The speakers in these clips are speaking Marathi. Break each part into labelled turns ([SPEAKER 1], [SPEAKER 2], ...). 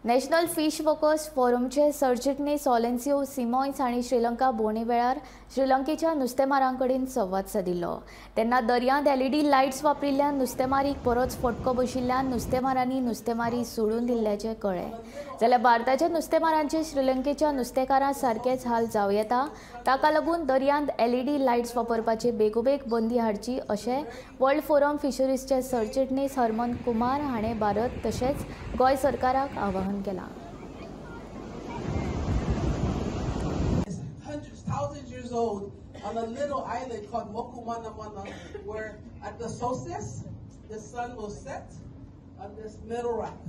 [SPEAKER 1] नॅशनल फिश वर्कर्स फोरमचे सरचिटणीस ऑलेन्सियो सिमॉन्स हांणी श्रीलंका भोंवडे वेळार श्रीलंकेच्या नुस्तेमारांकडेन संवाद सादिल्लो। तेन्ना दर्यांत LED लायट्स वापरिल्ल्यान नुस्तेमारीक बरोच फटको बशिल्ल्यान नुस्तेमारांनी नुस्तेमारी सोडून दिल्ल्याचें कळ्ळें। जाल्यार भारताच्या नुस्तेमारांचे श्रीलंकेच्या नुस्तेकारां सारकेच हाल जावं येता, ताका लागून दर्यांत LED लायट्स वापरपाचे बेगोबेग बंदी हाडची अशें वर्ल्ड फोरम फिशरीजचे सरचिटणीस हरमन कुमार हाणें भारत तशेंच गोंय सरकाराक आवाहन केलां।
[SPEAKER 2] Thousands years old on a little island called Mokumanamana, where at the solstice the sun will set on this middle rock,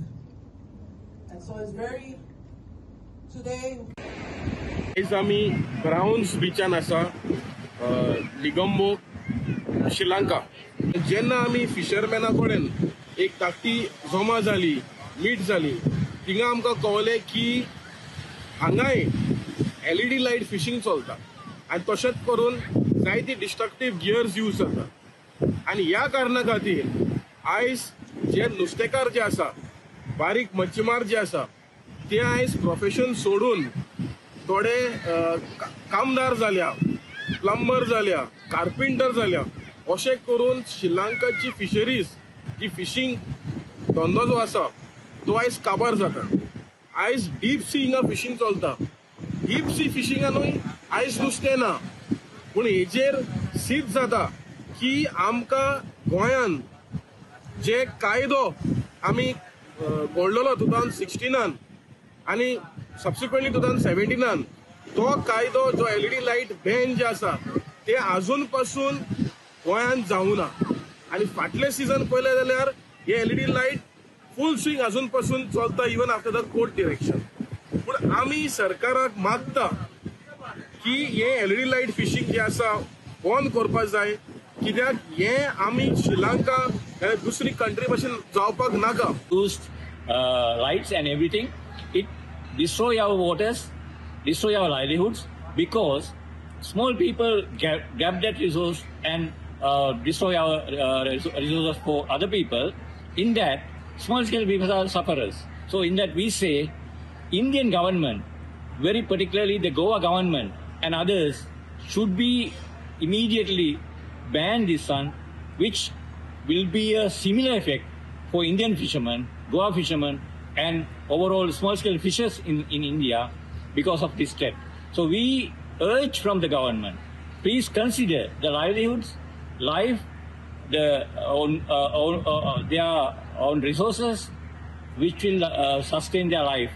[SPEAKER 2] and so it's very today.
[SPEAKER 3] Is आमी ब्राउन्स बीचान आसा लिगम्बो श्रीलंका। जेन्ना आमी फिशरमॅना कडेन एक धाकटी जमा जाली मीट जाली थिंगा आमकां कळलें की हांगाय LED लायट फिशिंग चलता आनी तशेंच करून जायती डिस्ट्रक्टिव्ह गियर्स यूज जाता। आनी ह्या कारणा खातीर आयज जे नुस्तेकार जे आसा, बारीक मच्छीमार जे आसा, ते आयज प्रोफेशन सोडून थोडे कामदार जाल्या, प्लंबर जाल्या, कार्पेंटर जाल्या, अशें करून श्रीलंकाची फिशरीज जी फिशिंग धंदो जो आसा तो आयज काबार जाता। आयज डीप सी हिंगा फिशिंग चलता। डीप सी फिशिंगानूय आयज नुस्तें ना, पूण हेजेर सिद्ध जाता की आमकां गोंयान जे कायदो आमी घडलेलो 2016 आनी सबसिक्वेंटली 2017 तो कायदो जो LED लायट बॅन जे आसा ते आजून पासून गोंयान जावूं ना। आनी फाटले सीजन पळयलें जाल्यार हे LED लायट फुल स्विंग आजून पासून चलता, even after the court direction. पूण आमी सरकाराक मागता की हे LED लायट फिशिंग जे आसा बंद करपाक जाय, कित्याक हे आमी श्रीलंका दुसरी कंट्री भशेन जावपाक नाका।
[SPEAKER 4] Lights and everything, it destroy our waters, destroy our livelihoods, because small people grab that resource and destroy our resources for other people. In that, small scale people are sufferers. So in that we say Indian government, very particularly the Goa government and others, should be immediately ban this sun, which will be a similar effect for Indian fishermen, Goa fishermen, and overall small scale fishers in India because of this threat. So we urge from the government, please consider the livelihoods, life, their own resources, which will sustain their life.